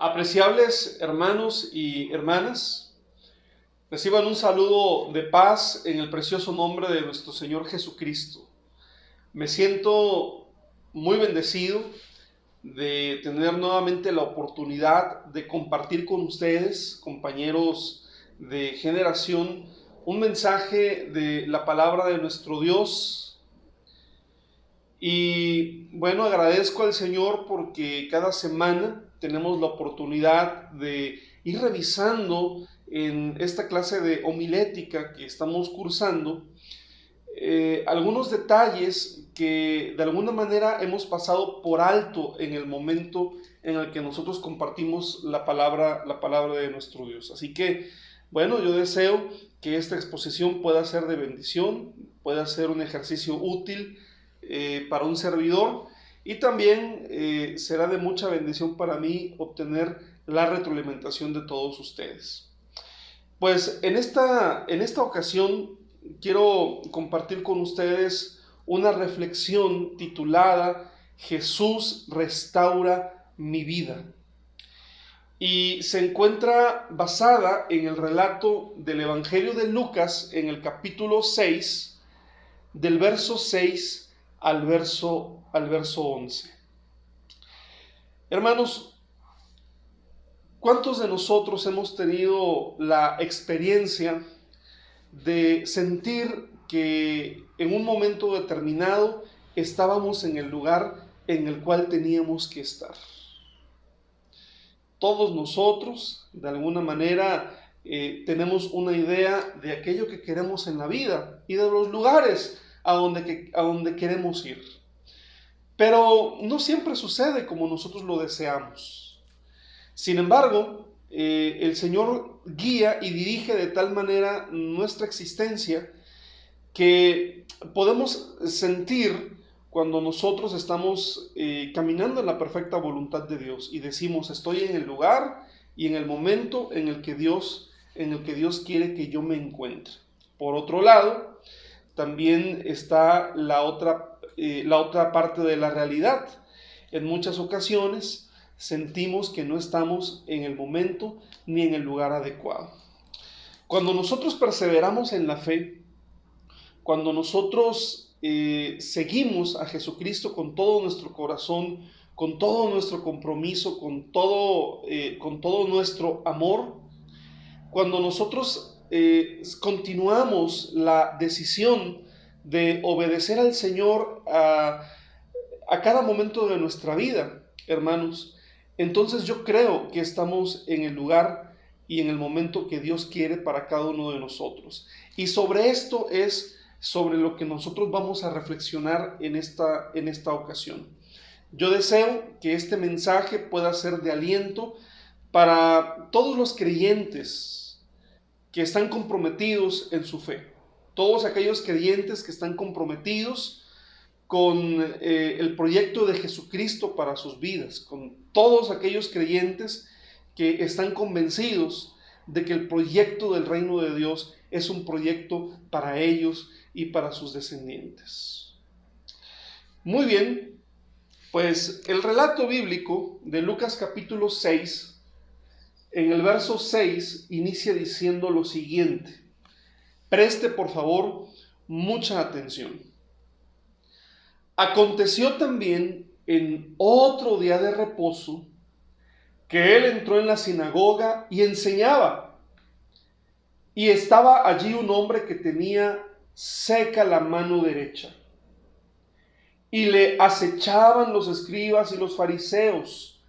Apreciables hermanos y hermanas, reciban un saludo de paz en el precioso nombre de nuestro Señor Jesucristo. Me siento muy bendecido de tener nuevamente la oportunidad de compartir con ustedes, compañeros de generación, un mensaje de la palabra de nuestro Dios. Y bueno, agradezco al Señor porque cada semana tenemos la oportunidad de ir revisando en esta clase de homilética que estamos cursando algunos detalles que de alguna manera hemos pasado por alto en el momento en el que nosotros compartimos la palabra de nuestro Dios. Así que, bueno, yo deseo que esta exposición pueda ser de bendición, pueda ser un ejercicio útil para un servidor, y también será de mucha bendición para mí obtener la retroalimentación de todos ustedes. Pues en esta ocasión quiero compartir con ustedes una reflexión titulada Jesús restaura mi vida. Y se encuentra basada en el relato del Evangelio de Lucas en el capítulo 6, del verso 6 al verso 11. Hermanos, ¿cuántos de nosotros hemos tenido la experiencia de sentir que en un momento determinado estábamos en el lugar en el cual teníamos que estar? Todos nosotros, de alguna manera, tenemos una idea de aquello que queremos en la vida y de los lugares a donde queremos ir. Pero no siempre sucede como nosotros lo deseamos. Sin embargo, el Señor guía y dirige de tal manera nuestra existencia que podemos sentir cuando nosotros estamos caminando en la perfecta voluntad de Dios y decimos: estoy en el lugar y en el momento en el que Dios quiere que yo me encuentre. Por otro lado, también está la otra parte de la realidad. En muchas ocasiones sentimos que no estamos en el momento ni en el lugar adecuado. Cuando nosotros perseveramos en la fe, cuando nosotros seguimos a Jesucristo con todo nuestro corazón, con todo nuestro compromiso, con todo nuestro amor, cuando nosotros continuamos la decisión de obedecer al Señor a cada momento de nuestra vida, hermanos, entonces yo creo que estamos en el lugar y en el momento que Dios quiere para cada uno de nosotros. Y sobre esto es sobre lo que nosotros vamos a reflexionar en esta ocasión. Yo deseo que este mensaje pueda ser de aliento para todos los creyentes que están comprometidos en su fe, todos aquellos creyentes que están comprometidos con el proyecto de Jesucristo para sus vidas, con todos aquellos creyentes que están convencidos de que el proyecto del reino de Dios es un proyecto para ellos y para sus descendientes. Muy bien, pues el relato bíblico de Lucas capítulo 6, en el verso 6, inicia diciendo lo siguiente. Preste por favor mucha atención. Aconteció también en otro día de reposo que él entró en la sinagoga y enseñaba. Y estaba allí un hombre que tenía seca la mano derecha. Y le acechaban los escribas y los fariseos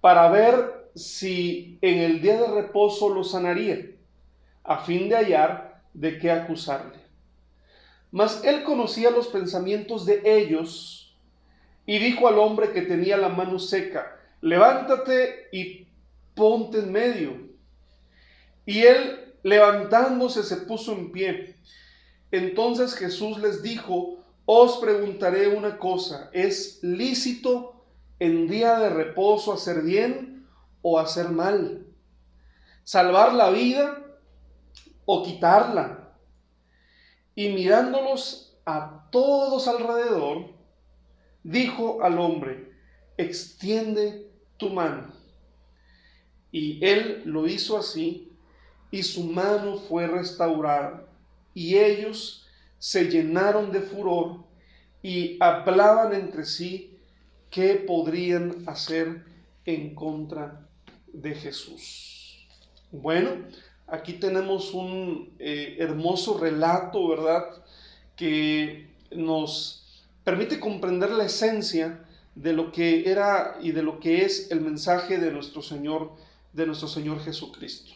para ver si en el día de reposo lo sanaría, a fin de hallar de qué acusarle. Mas él conocía los pensamientos de ellos y dijo al hombre que tenía la mano seca: levántate y ponte en medio. Y él, levantándose, se puso en pie. Entonces Jesús les dijo: os preguntaré una cosa, ¿es lícito en día de reposo hacer bien o hacer mal? ¿Salvar la vida o quitarla? Y mirándolos a todos alrededor, dijo al hombre: extiende tu mano. Y él lo hizo así, y su mano fue restaurada, y ellos se llenaron de furor y hablaban entre sí qué podrían hacer en contra de Jesús. Bueno, aquí tenemos un hermoso relato, ¿verdad?, que nos permite comprender la esencia de lo que era y de lo que es el mensaje de nuestro Señor Jesucristo.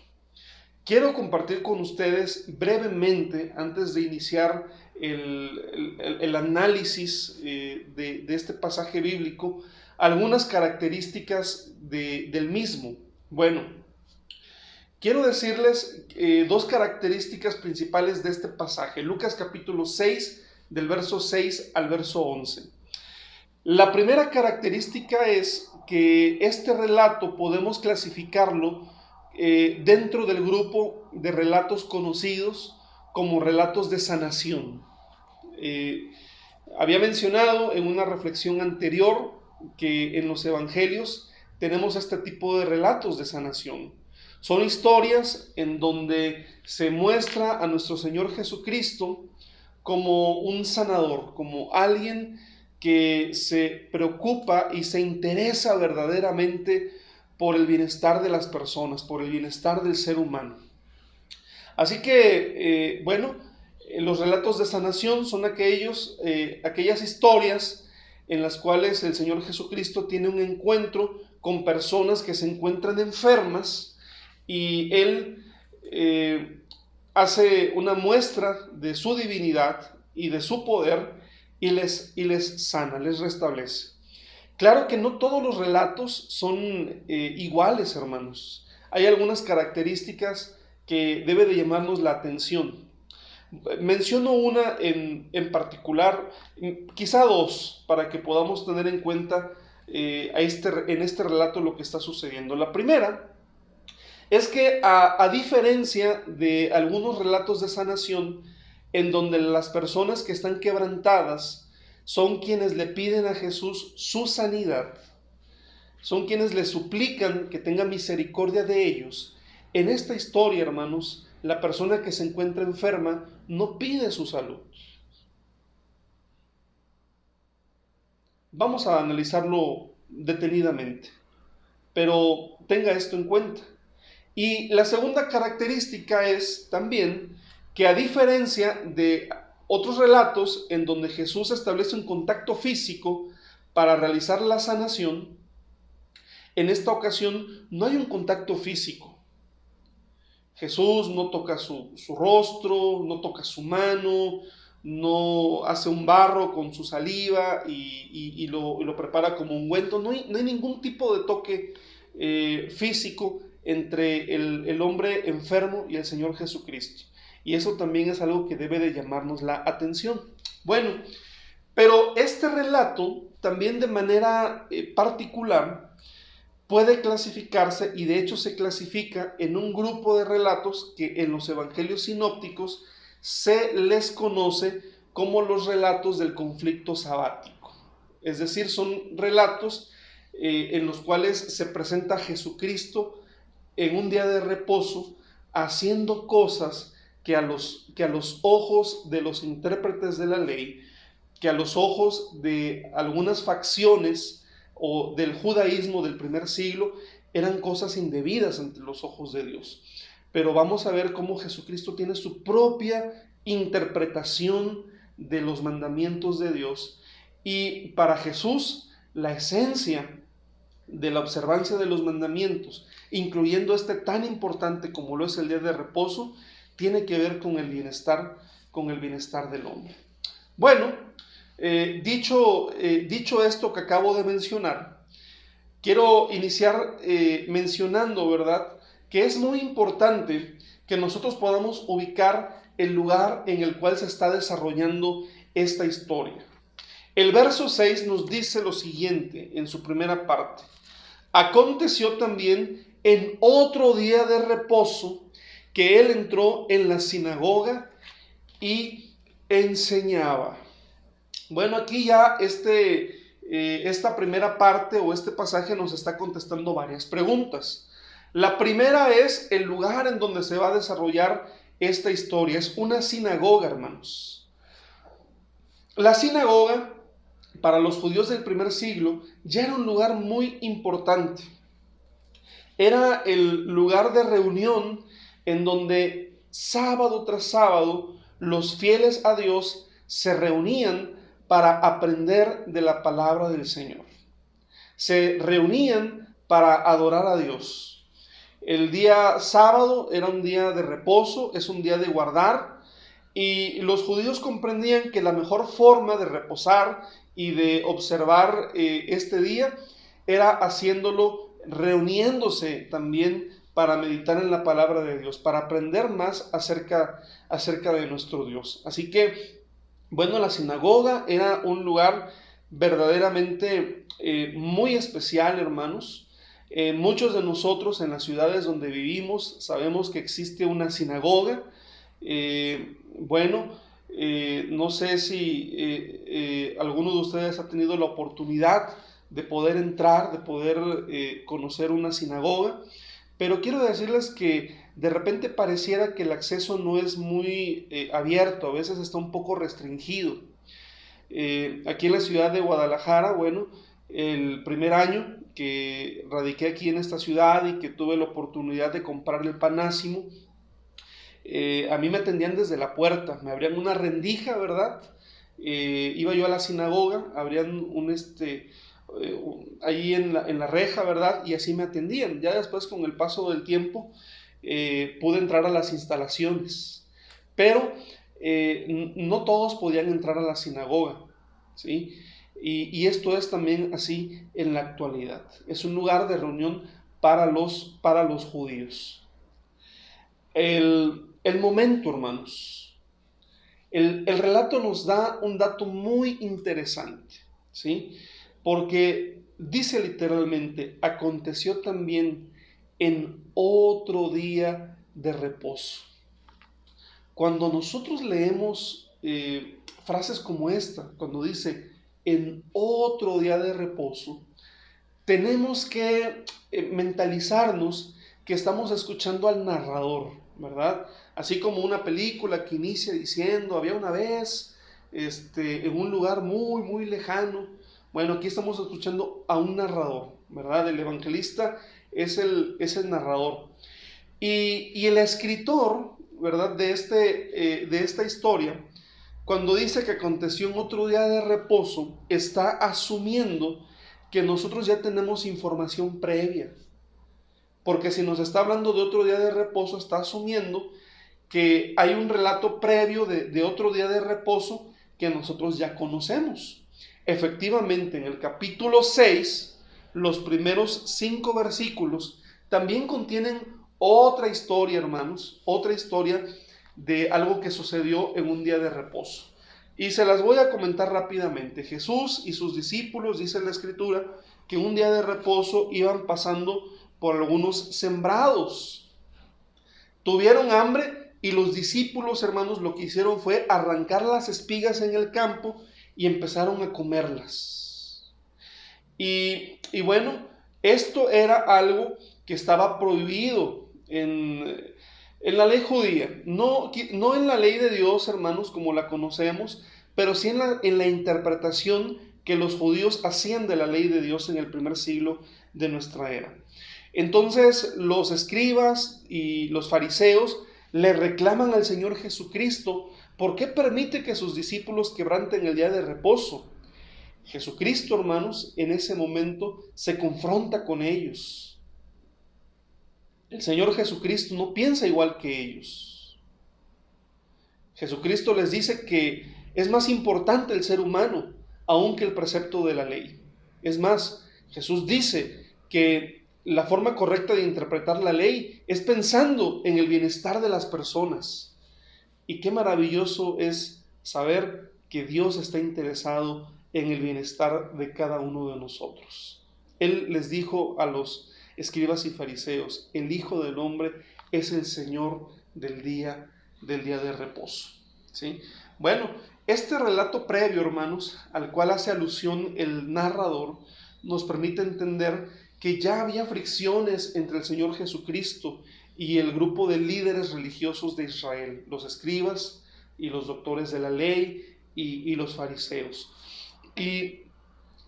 Quiero compartir con ustedes brevemente, antes de iniciar el análisis de este pasaje bíblico, algunas características del mismo. Bueno, quiero decirles dos características principales de este pasaje. Lucas capítulo 6, del verso 6 al verso 11. La primera característica es que este relato podemos clasificarlo dentro del grupo de relatos conocidos como relatos de sanación. Había mencionado en una reflexión anterior que en los evangelios tenemos este tipo de relatos de sanación. Son historias en donde se muestra a nuestro Señor Jesucristo como un sanador, como alguien que se preocupa y se interesa verdaderamente por el bienestar de las personas, por el bienestar del ser humano. Así que, los relatos de sanación son aquellas historias en las cuales el Señor Jesucristo tiene un encuentro con personas que se encuentran enfermas y Él hace una muestra de su divinidad y de su poder y les sana, les restablece. Claro que no todos los relatos son iguales, hermanos. Hay algunas características que debe de llamarnos la atención. Menciono una en particular, quizá dos, para que podamos tener en cuenta en este relato lo que está sucediendo. La primera es que a diferencia de algunos relatos de sanación, en donde las personas que están quebrantadas son quienes le piden a Jesús su sanidad, son quienes le suplican que tenga misericordia de ellos. En esta historia, hermanos, la persona que se encuentra enferma no pide su salud. Vamos a analizarlo detenidamente, pero tenga esto en cuenta. Y la segunda característica es también que, a diferencia de otros relatos en donde Jesús establece un contacto físico para realizar la sanación, en esta ocasión no hay un contacto físico. Jesús no toca su rostro, no toca su mano, no hace un barro con su saliva y lo prepara como ungüento. No hay ningún tipo de toque físico entre el hombre enfermo y el Señor Jesucristo. Y eso también es algo que debe de llamarnos la atención. Bueno, pero este relato también de manera particular puede clasificarse, y de hecho se clasifica en un grupo de relatos que en los evangelios sinópticos se les conoce como los relatos del conflicto sabático. Es decir, son relatos en los cuales se presenta a Jesucristo en un día de reposo haciendo cosas que a los ojos de los intérpretes de la ley, que a los ojos de algunas facciones o del judaísmo del primer siglo, eran cosas indebidas ante los ojos de Dios. Pero vamos a ver cómo Jesucristo tiene su propia interpretación de los mandamientos de Dios. Y para Jesús, la esencia de la observancia de los mandamientos, incluyendo este tan importante como lo es el día de reposo, tiene que ver con el bienestar del hombre. Bueno, dicho esto que acabo de mencionar, quiero iniciar mencionando, ¿verdad?, que es muy importante que nosotros podamos ubicar el lugar en el cual se está desarrollando esta historia. El verso 6 nos dice lo siguiente en su primera parte: aconteció también en otro día de reposo que él entró en la sinagoga y enseñaba. Bueno, aquí ya esta primera parte o este pasaje nos está contestando varias preguntas. La primera es el lugar en donde se va a desarrollar esta historia. Es una sinagoga, hermanos. La sinagoga, para los judíos del primer siglo, ya era un lugar muy importante. Era el lugar de reunión en donde sábado tras sábado los fieles a Dios se reunían para aprender de la palabra del Señor. Se reunían para adorar a Dios. El día sábado era un día de reposo, es un día de guardar, y los judíos comprendían que la mejor forma de reposar y de observar este día era haciéndolo reuniéndose también para meditar en la palabra de Dios, para aprender más acerca de nuestro Dios. Así que, bueno, la sinagoga era un lugar verdaderamente muy especial, hermanos. Muchos de nosotros en las ciudades donde vivimos sabemos que existe una sinagoga. No sé si alguno de ustedes ha tenido la oportunidad de poder entrar, de poder conocer una sinagoga, pero quiero decirles que de repente pareciera que el acceso no es muy abierto, a veces está un poco restringido. Aquí en la ciudad de Guadalajara, bueno, el primer año que radiqué aquí en esta ciudad y que tuve la oportunidad de comprar el panásimo, a mí me atendían desde la puerta, me abrían una rendija, ¿verdad? Iba yo a la sinagoga, abrían ahí en la reja, ¿verdad? Y así me atendían. Ya después, con el paso del tiempo, pude entrar a las instalaciones, pero no todos podían entrar a la sinagoga, ¿sí? Y esto es también así en la actualidad. Es un lugar de reunión para los judíos. El momento, hermanos. El relato nos da un dato muy interesante, ¿sí? Porque dice literalmente, aconteció también en otro día de reposo. Cuando nosotros leemos frases como esta, cuando dice en otro día de reposo, tenemos que mentalizarnos que estamos escuchando al narrador, ¿verdad? Así como una película que inicia diciendo, había una vez, en un lugar muy, muy lejano. Bueno, aquí estamos escuchando a un narrador, ¿verdad? El evangelista es el narrador. Y el escritor, ¿verdad? De esta historia, cuando dice que aconteció en otro día de reposo, está asumiendo que nosotros ya tenemos información previa. Porque si nos está hablando de otro día de reposo, está asumiendo que hay un relato previo de otro día de reposo que nosotros ya conocemos. Efectivamente, en el capítulo 6, los primeros 5 versículos también contienen otra historia, hermanos, otra historia de algo que sucedió en un día de reposo. Y se las voy a comentar rápidamente. Jesús y sus discípulos, dice la Escritura, que un día de reposo iban pasando por algunos sembrados. Tuvieron hambre y los discípulos, hermanos, lo que hicieron fue arrancar las espigas en el campo y empezaron a comerlas. Y bueno, esto era algo que estaba prohibido en la ley judía. No en la ley de Dios, hermanos, como la conocemos, pero sí en la interpretación que los judíos hacían de la ley de Dios en el primer siglo de nuestra era. Entonces los escribas y los fariseos le reclaman al Señor Jesucristo, ¿por qué permite que sus discípulos quebranten el día de reposo? Jesucristo, hermanos, en ese momento se confronta con ellos. El Señor Jesucristo no piensa igual que ellos. Jesucristo les dice que es más importante el ser humano aún que el precepto de la ley. Es más, Jesús dice que la forma correcta de interpretar la ley es pensando en el bienestar de las personas. Y qué maravilloso es saber que Dios está interesado en el bienestar de cada uno de nosotros. Él les dijo a los escribas y fariseos, el Hijo del Hombre es el Señor del día de reposo. ¿Sí? Bueno, este relato previo, hermanos, al cual hace alusión el narrador, nos permite entender que ya había fricciones entre el Señor Jesucristo y el grupo de líderes religiosos de Israel, los escribas y los doctores de la ley y los fariseos. Y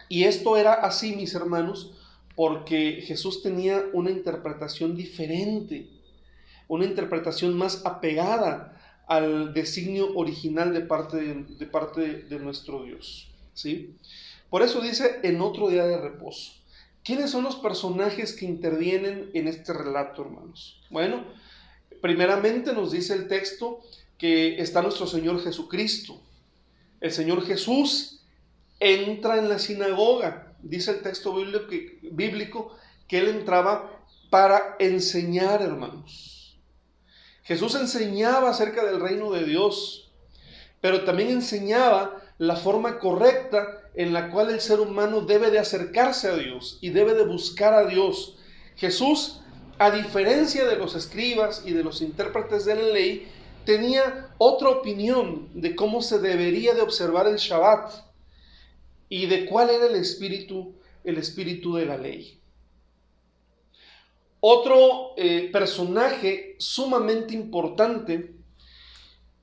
esto era así, mis hermanos, porque Jesús tenía una interpretación diferente, una interpretación más apegada al designio original de parte de nuestro Dios, ¿sí? Por eso dice, en otro día de reposo. ¿Quiénes son los personajes que intervienen en este relato, hermanos? Bueno, primeramente nos dice el texto que está nuestro Señor Jesucristo. El Señor Jesús entra en la sinagoga. Dice el texto bíblico que Él entraba para enseñar, hermanos. Jesús enseñaba acerca del reino de Dios, pero también enseñaba la forma correcta en la cual el ser humano debe de acercarse a Dios y debe de buscar a Dios. Jesús, a diferencia de los escribas y de los intérpretes de la ley, tenía otra opinión de cómo se debería de observar el Shabbat y de cuál era el espíritu de la ley. Otro personaje sumamente importante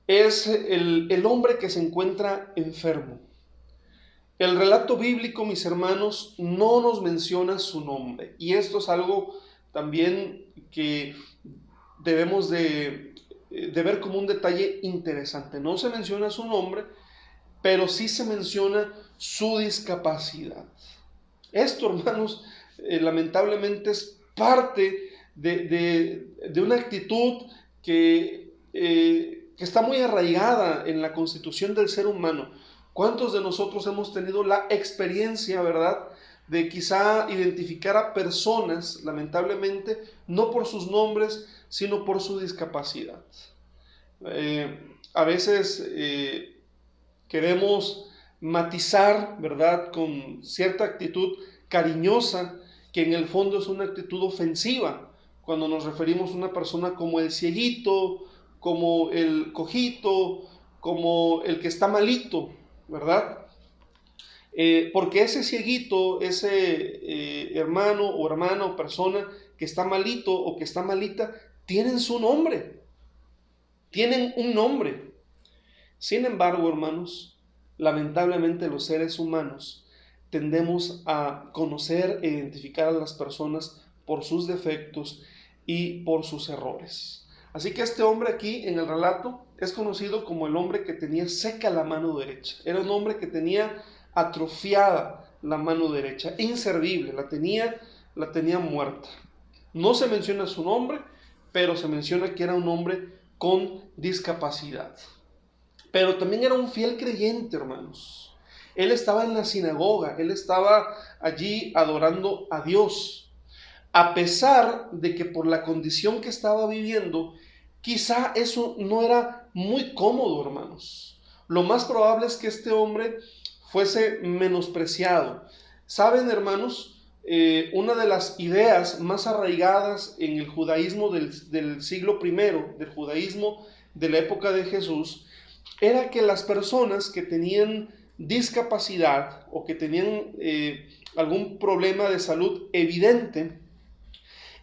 es el hombre que se encuentra enfermo. El relato bíblico, mis hermanos, no nos menciona su nombre. Y esto es algo también que debemos de ver como un detalle interesante. No se menciona su nombre, pero sí se menciona su discapacidad. Esto, hermanos, lamentablemente es parte de una actitud que está muy arraigada en la constitución del ser humano. ¿Cuántos de nosotros hemos tenido la experiencia, verdad, de quizá identificar a personas, lamentablemente, no por sus nombres, sino por su discapacidad? A veces queremos matizar, ¿verdad?, con cierta actitud cariñosa, que en el fondo es una actitud ofensiva, cuando nos referimos a una persona como el cieguito, como el cojito, como el que está malito, ¿verdad? Porque ese cieguito, ese hermano o hermana o persona que está malito o que está malita, tienen su nombre, tienen un nombre. Sin embargo, hermanos, lamentablemente los seres humanos tendemos a conocer e identificar a las personas por sus defectos y por sus errores. Así que este hombre aquí en el relato es conocido como el hombre que tenía seca la mano derecha. Era un hombre que tenía atrofiada la mano derecha, inservible, la tenía muerta. No se menciona su nombre, pero se menciona que era un hombre con discapacidad. Pero también era un fiel creyente, hermanos. Él estaba en la sinagoga, él estaba allí adorando a Dios. A pesar de que por la condición que estaba viviendo, quizá eso no era muy cómodo, hermanos. Lo más probable es que este hombre fuese menospreciado. ¿Saben, hermanos? Una de las ideas más arraigadas en el judaísmo del siglo I, del judaísmo de la época de Jesús, era que las personas que tenían discapacidad o que tenían algún problema de salud evidente,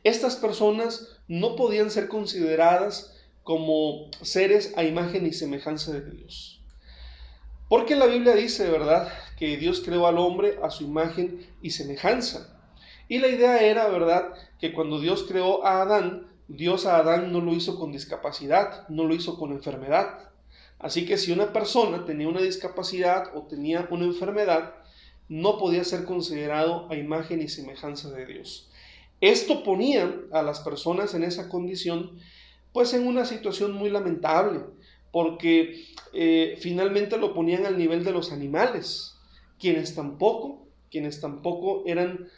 estas personas no podían ser consideradas como seres a imagen y semejanza de Dios. Porque la Biblia dice, ¿verdad?, que Dios creó al hombre a su imagen y semejanza. Y la idea era, ¿verdad?, que cuando Dios creó a Adán, Dios a Adán no lo hizo con discapacidad, no lo hizo con enfermedad. Así que si una persona tenía una discapacidad o tenía una enfermedad, no podía ser considerado a imagen y semejanza de Dios. Esto ponía a las personas en esa condición, pues en una situación muy lamentable, porque finalmente lo ponían al nivel de los animales, quienes tampoco eran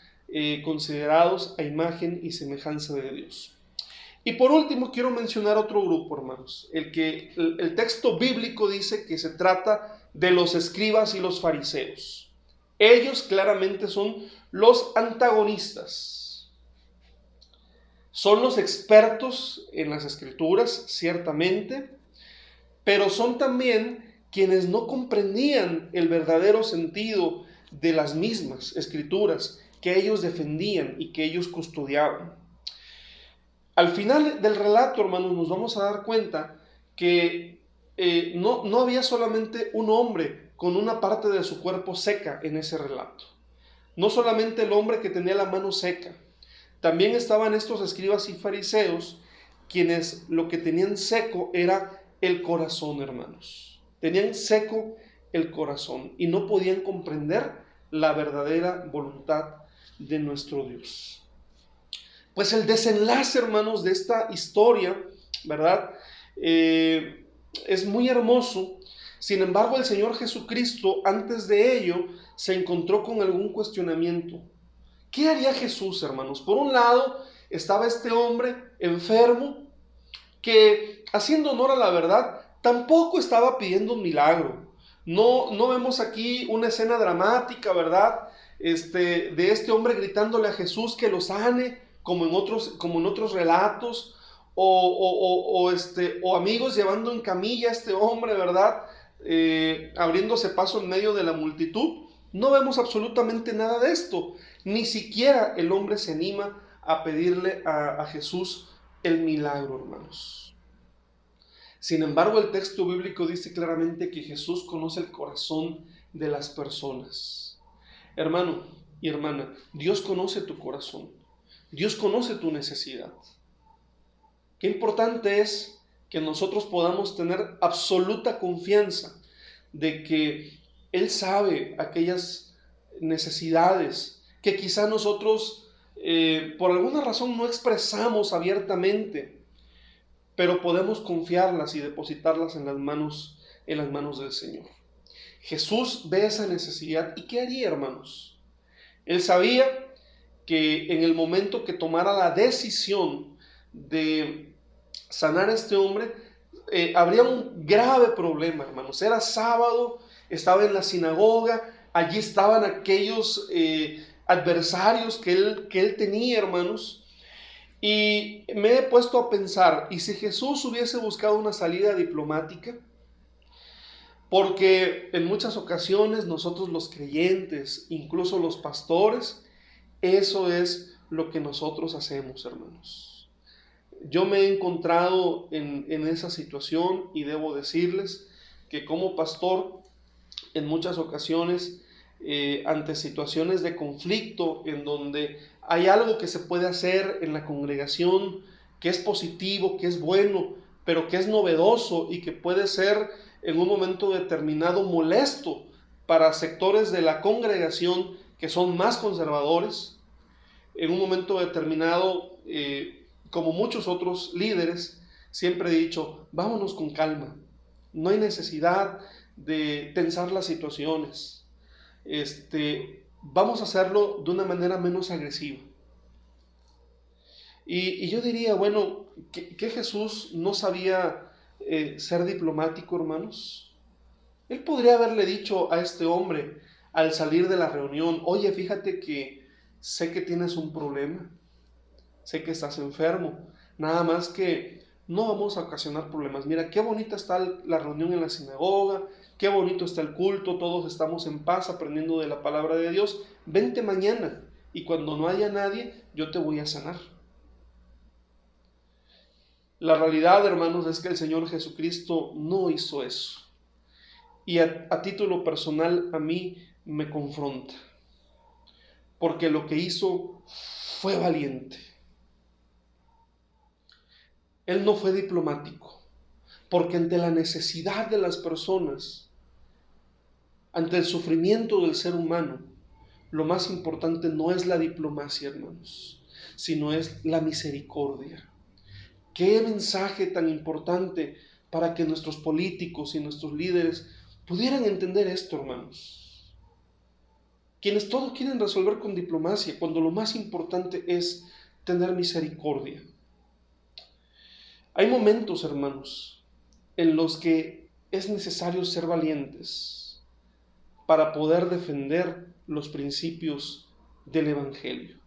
considerados a imagen y semejanza de Dios. Y por último quiero mencionar otro grupo, hermanos, el texto bíblico dice que se trata de los escribas y los fariseos. Ellos claramente son los antagonistas. Son los expertos en las escrituras, ciertamente, pero son también quienes no comprendían el verdadero sentido de las mismas escrituras, que ellos defendían y que ellos custodiaban. Al final del relato, hermanos, nos vamos a dar cuenta que no había solamente un hombre con una parte de su cuerpo seca en ese relato. No solamente el hombre que tenía la mano seca, también estaban estos escribas y fariseos, quienes lo que tenían seco era el corazón, hermanos. Tenían seco el corazón y no podían comprender la verdadera voluntad de nuestro Dios. Pues el desenlace, hermanos, de esta historia, ¿verdad? Es muy hermoso. Sin embargo, el Señor Jesucristo, antes de ello, se encontró con algún cuestionamiento. ¿Qué haría Jesús, hermanos? Por un lado, estaba este hombre enfermo que, haciendo honor a la verdad, tampoco estaba pidiendo un milagro. No vemos aquí una escena dramática, ¿verdad? De este hombre gritándole a Jesús que lo sane, como en otros relatos, o amigos llevando en camilla a este hombre, ¿verdad? Abriéndose paso en medio de la multitud. No vemos absolutamente nada de esto. Ni siquiera el hombre se anima a pedirle a Jesús el milagro, hermanos. Sin embargo, el texto bíblico dice claramente que Jesús conoce el corazón de las personas. Hermano y hermana, Dios conoce tu corazón. Dios conoce tu necesidad. Qué importante es que nosotros podamos tener absoluta confianza de que Él sabe aquellas necesidades que quizá nosotros por alguna razón no expresamos abiertamente, pero podemos confiarlas y depositarlas en las manos del Señor. Jesús ve esa necesidad. ¿Y qué haría, hermanos? Él sabía que en el momento que tomara la decisión de sanar a este hombre, habría un grave problema, hermanos. Era sábado, estaba en la sinagoga, allí estaban aquellos adversarios que él tenía, hermanos. Y me he puesto a pensar, ¿y si Jesús hubiese buscado una salida diplomática? Porque en muchas ocasiones nosotros los creyentes, incluso los pastores, eso es lo que nosotros hacemos, hermanos. Yo me he encontrado en esa situación y debo decirles que como pastor, en muchas ocasiones, ante situaciones de conflicto en donde hay algo que se puede hacer en la congregación que es positivo, que es bueno, pero que es novedoso y que puede ser en un momento determinado molesto para sectores de la congregación que son más conservadores, en un momento determinado, como muchos otros líderes, siempre he dicho, vámonos con calma, no hay necesidad de tensar las situaciones. Vamos a hacerlo de una manera menos agresiva. Y yo diría, bueno, ¿que Jesús no sabía ser diplomático, hermanos? Él podría haberle dicho a este hombre al salir de la reunión, oye, fíjate que sé que tienes un problema, sé que estás enfermo, nada más que no vamos a ocasionar problemas. Mira, qué bonita está la reunión en la sinagoga, qué bonito está el culto, todos estamos en paz aprendiendo de la palabra de Dios. Vente mañana y cuando no haya nadie, yo te voy a sanar. La realidad, hermanos, es que el Señor Jesucristo no hizo eso. Y a título personal a mí me confronta. Porque lo que hizo fue valiente. Él no fue diplomático. Porque ante la necesidad de las personas, ante el sufrimiento del ser humano, lo más importante no es la diplomacia, hermanos, sino es la misericordia. Qué mensaje tan importante para que nuestros políticos y nuestros líderes pudieran entender esto, hermanos. Quienes todo quieren resolver con diplomacia, cuando lo más importante es tener misericordia. Hay momentos, hermanos, en los que es necesario ser valientes para poder defender los principios del Evangelio.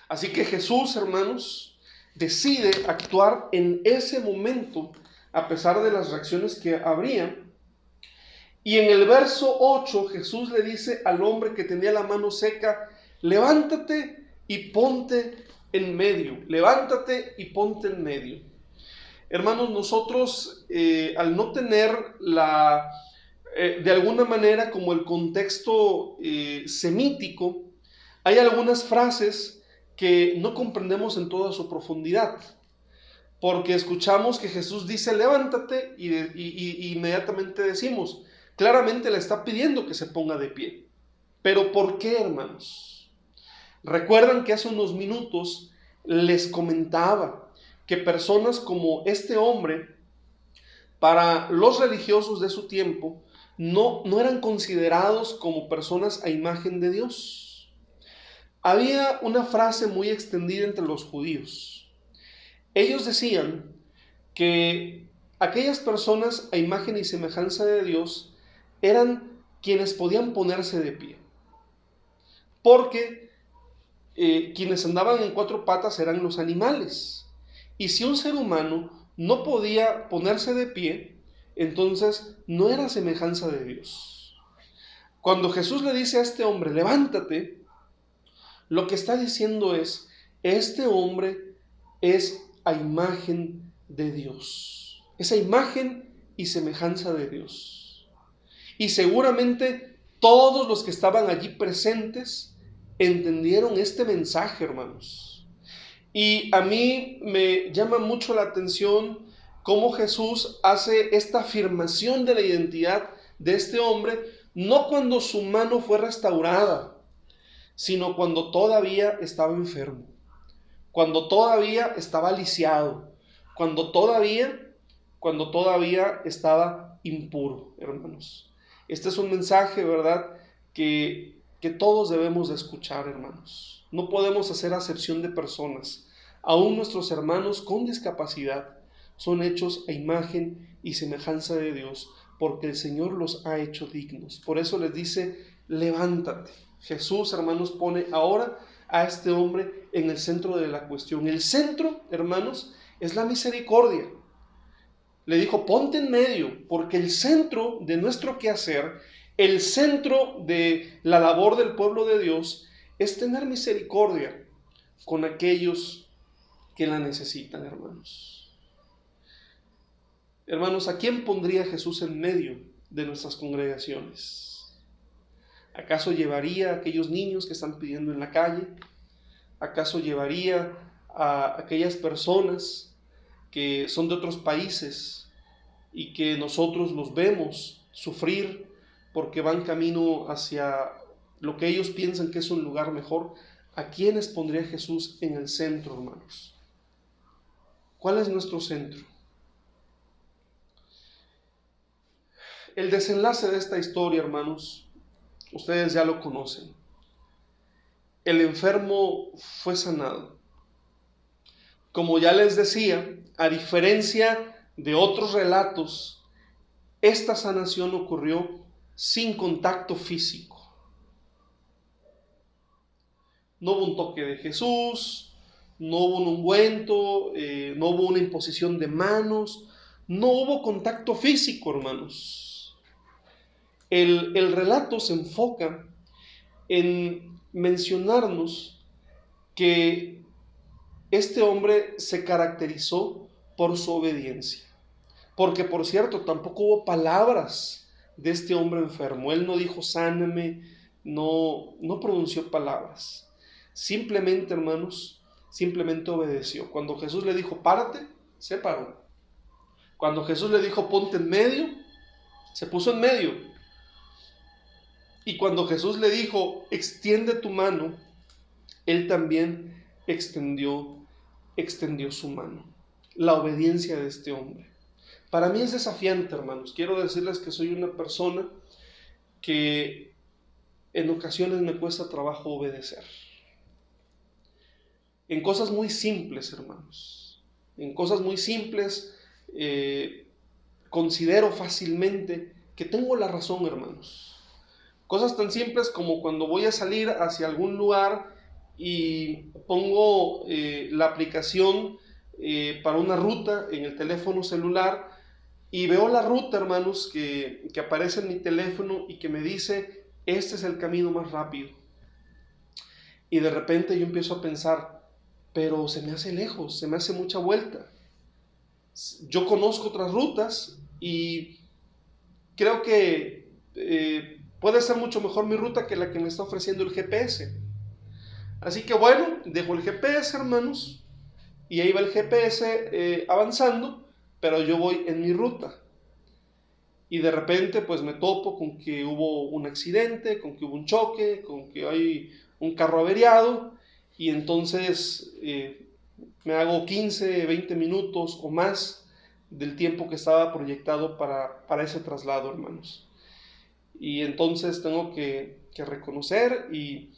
Así que Jesús, hermanos, decide actuar en ese momento, a pesar de las reacciones que habría, Y en el verso 8 Jesús le dice al hombre que tenía la mano seca, levántate y ponte en medio, levántate y ponte en medio. Hermanos, nosotros al no tener de alguna manera como el contexto semítico, hay algunas frases que no comprendemos en toda su profundidad, porque escuchamos que Jesús dice levántate y inmediatamente decimos, claramente le está pidiendo que se ponga de pie. ¿Pero por qué, hermanos? Recuerdan que hace unos minutos les comentaba que personas como este hombre, para los religiosos de su tiempo, no eran considerados como personas a imagen de Dios. Había una frase muy extendida entre los judíos. Ellos decían que aquellas personas a imagen y semejanza de Dios eran quienes podían ponerse de pie, porque quienes andaban en cuatro patas eran los animales, y si un ser humano no podía ponerse de pie, entonces no era semejanza de Dios. Cuando Jesús le dice a este hombre, levántate, lo que está diciendo es, este hombre es a imagen de Dios, es a imagen y semejanza de Dios. Y seguramente todos los que estaban allí presentes entendieron este mensaje, hermanos. Y a mí me llama mucho la atención cómo Jesús hace esta afirmación de la identidad de este hombre, no cuando su mano fue restaurada, sino cuando todavía estaba enfermo, cuando todavía estaba lisiado, cuando todavía estaba impuro, hermanos. Este es un mensaje, ¿verdad?, que todos debemos de escuchar, hermanos. No podemos hacer acepción de personas. Aún nuestros hermanos con discapacidad son hechos a imagen y semejanza de Dios, porque el Señor los ha hecho dignos. Por eso les dice, levántate. Jesús, hermanos, pone ahora a este hombre en el centro de la cuestión. El centro, hermanos, es la misericordia. Le dijo, ponte en medio, porque el centro de nuestro quehacer, el centro de la labor del pueblo de Dios, es tener misericordia con aquellos que la necesitan, hermanos. Hermanos, ¿a quién pondría Jesús en medio de nuestras congregaciones? ¿Acaso llevaría a aquellos niños que están pidiendo en la calle? ¿Acaso llevaría a aquellas personas que son de otros países y que nosotros los vemos sufrir porque van camino hacia lo que ellos piensan que es un lugar mejor? ¿A quiénes pondría Jesús en el centro, hermanos? ¿Cuál es nuestro centro? El desenlace de esta historia, hermanos, ustedes ya lo conocen. El enfermo fue sanado. Como ya les decía, a diferencia de otros relatos, esta sanación ocurrió sin contacto físico. No hubo un toque de Jesús, no hubo un ungüento, no hubo una imposición de manos, no hubo contacto físico, hermanos. El relato se enfoca en mencionarnos que este hombre se caracterizó por su obediencia. Porque, por cierto, tampoco hubo palabras de este hombre enfermo. Él no dijo, sáname, no pronunció palabras. Simplemente, hermanos, simplemente obedeció. Cuando Jesús le dijo, párate, se paró. Cuando Jesús le dijo, ponte en medio, se puso en medio. Y cuando Jesús le dijo, extiende tu mano, él también extendió su mano. La obediencia de este hombre. Para mí es desafiante, hermanos. Quiero decirles que soy una persona que en ocasiones me cuesta trabajo obedecer. En cosas muy simples, hermanos. En cosas muy simples considero fácilmente que tengo la razón, hermanos. Cosas tan simples como cuando voy a salir hacia algún lugar y pongo la aplicación para una ruta en el teléfono celular y veo la ruta, hermanos, que aparece en mi teléfono y que me dice, este es el camino más rápido. Y de repente yo empiezo a pensar, pero se me hace lejos, se me hace mucha vuelta. Yo conozco otras rutas y creo que puede ser mucho mejor mi ruta que la que me está ofreciendo el GPS. Así que bueno, dejo el GPS, hermanos, y ahí va el GPS avanzando, pero yo voy en mi ruta. Y de repente pues me topo con que hubo un accidente, con que hubo un choque, con que hay un carro averiado, y entonces me hago 15, 20 minutos o más del tiempo que estaba proyectado para ese traslado, hermanos. Y entonces tengo que reconocer y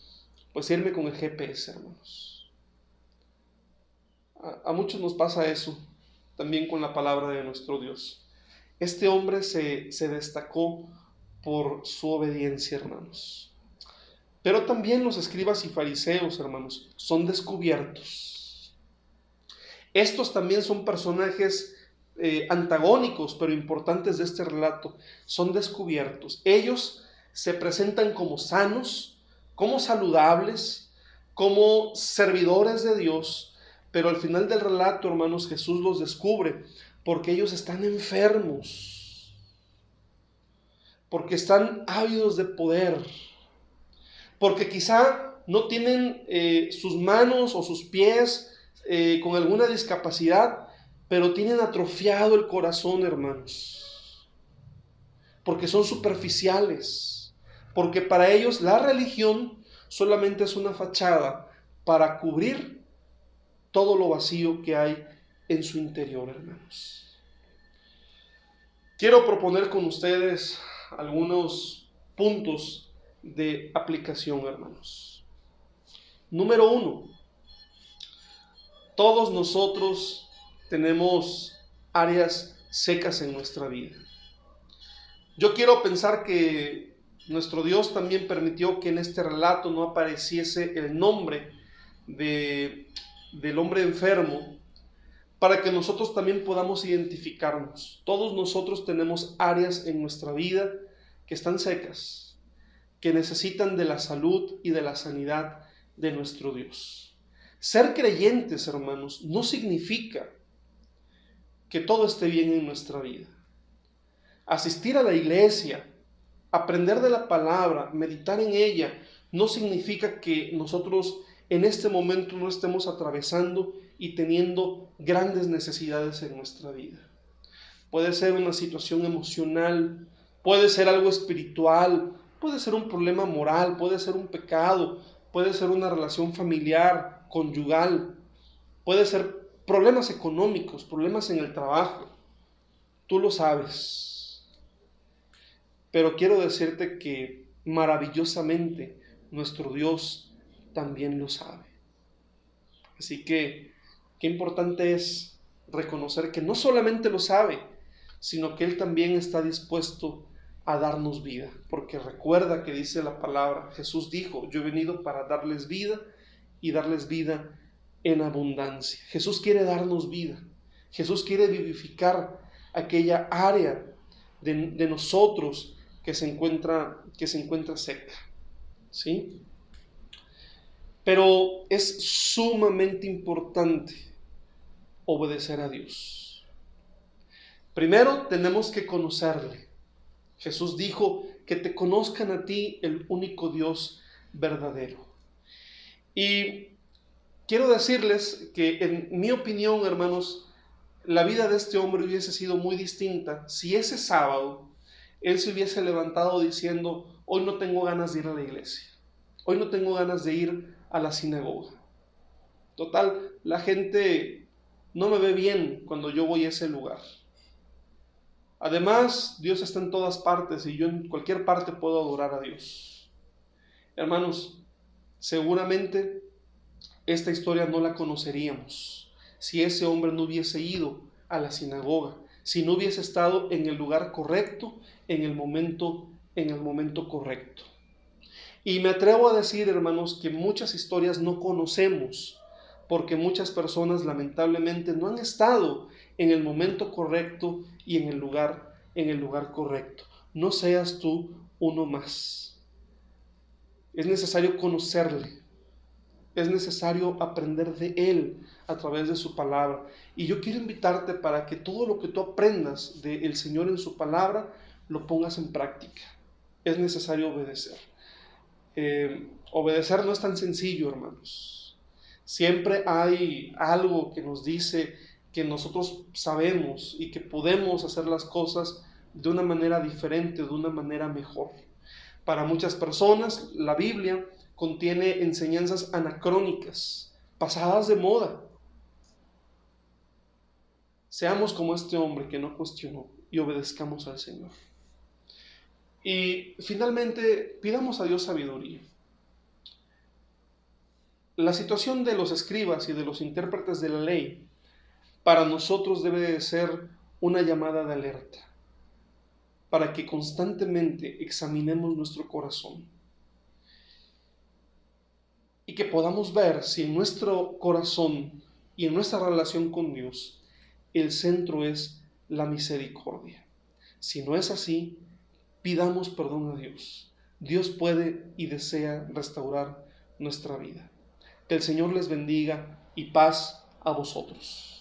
pues irme con el GPS, hermanos. A muchos nos pasa eso, también con la palabra de nuestro Dios. Este hombre se destacó por su obediencia, hermanos. Pero también los escribas y fariseos, hermanos, son descubiertos. Estos también son personajes antagónicos, pero importantes de este relato. Son descubiertos. Ellos se presentan como sanos, como saludables, como servidores de Dios, pero al final del relato, hermanos, Jesús los descubre porque ellos están enfermos, porque están ávidos de poder, porque quizá no tienen sus manos o sus pies con alguna discapacidad, pero tienen atrofiado el corazón, hermanos, porque son superficiales, porque para ellos la religión solamente es una fachada para cubrir todo lo vacío que hay en su interior, hermanos. Quiero proponer con ustedes algunos puntos de aplicación, hermanos. Número 1, todos nosotros tenemos áreas secas en nuestra vida. Yo quiero pensar que nuestro Dios también permitió que en este relato no apareciese el nombre del hombre enfermo, para que nosotros también podamos identificarnos. Todos nosotros tenemos áreas en nuestra vida que están secas, que necesitan de la salud y de la sanidad de nuestro Dios. Ser creyentes, hermanos, no significa que todo esté bien en nuestra vida. Asistir a la iglesia, aprender de la palabra, meditar en ella, no significa que nosotros en este momento no estemos atravesando y teniendo grandes necesidades en nuestra vida. Puede ser una situación emocional, puede ser algo espiritual, puede ser un problema moral, puede ser un pecado, puede ser una relación familiar, conyugal, puede ser problemas económicos, problemas en el trabajo. Tú lo sabes. Pero quiero decirte que maravillosamente nuestro Dios también lo sabe. Así que qué importante es reconocer que no solamente lo sabe, sino que Él también está dispuesto a darnos vida. Porque recuerda que dice la palabra, Jesús dijo, yo he venido para darles vida y darles vida en abundancia. Jesús quiere darnos vida. Jesús quiere vivificar aquella área de nosotros que se encuentra seca. ¿Sí? Pero es sumamente importante obedecer a Dios. Primero tenemos que conocerle. Jesús dijo que te conozcan a ti, el único Dios verdadero. Y quiero decirles que en mi opinión, hermanos, la vida de este hombre hubiese sido muy distinta si ese sábado él se hubiese levantado diciendo, hoy no tengo ganas de ir a la iglesia, hoy no tengo ganas de ir a la sinagoga. Total, la gente no me ve bien cuando yo voy a ese lugar. Además, Dios está en todas partes y yo en cualquier parte puedo adorar a Dios. Hermanos, seguramente esta historia no la conoceríamos si ese hombre no hubiese ido a la sinagoga, si no hubiese estado en el lugar correcto, en el momento correcto. Y me atrevo a decir, hermanos, que muchas historias no conocemos porque muchas personas lamentablemente no han estado en el momento correcto y en el lugar correcto. No seas tú uno más. Es necesario conocerle. Es necesario aprender de Él a través de su palabra. Y yo quiero invitarte para que todo lo que tú aprendas del Señor en su palabra, lo pongas en práctica. Es necesario obedecer. Obedecer no es tan sencillo, hermanos. Siempre hay algo que nos dice que nosotros sabemos y que podemos hacer las cosas de una manera diferente, de una manera mejor. Para muchas personas, la Biblia contiene enseñanzas anacrónicas, pasadas de moda. Seamos como este hombre que no cuestionó y obedezcamos al Señor. Y finalmente, pidamos a Dios sabiduría. La situación de los escribas y de los intérpretes de la ley para nosotros debe de ser una llamada de alerta, para que constantemente examinemos nuestro corazón y que podamos ver si en nuestro corazón y en nuestra relación con Dios el centro es la misericordia. Si no es así, pidamos perdón a Dios. Dios puede y desea restaurar nuestra vida. Que el Señor les bendiga y paz a vosotros.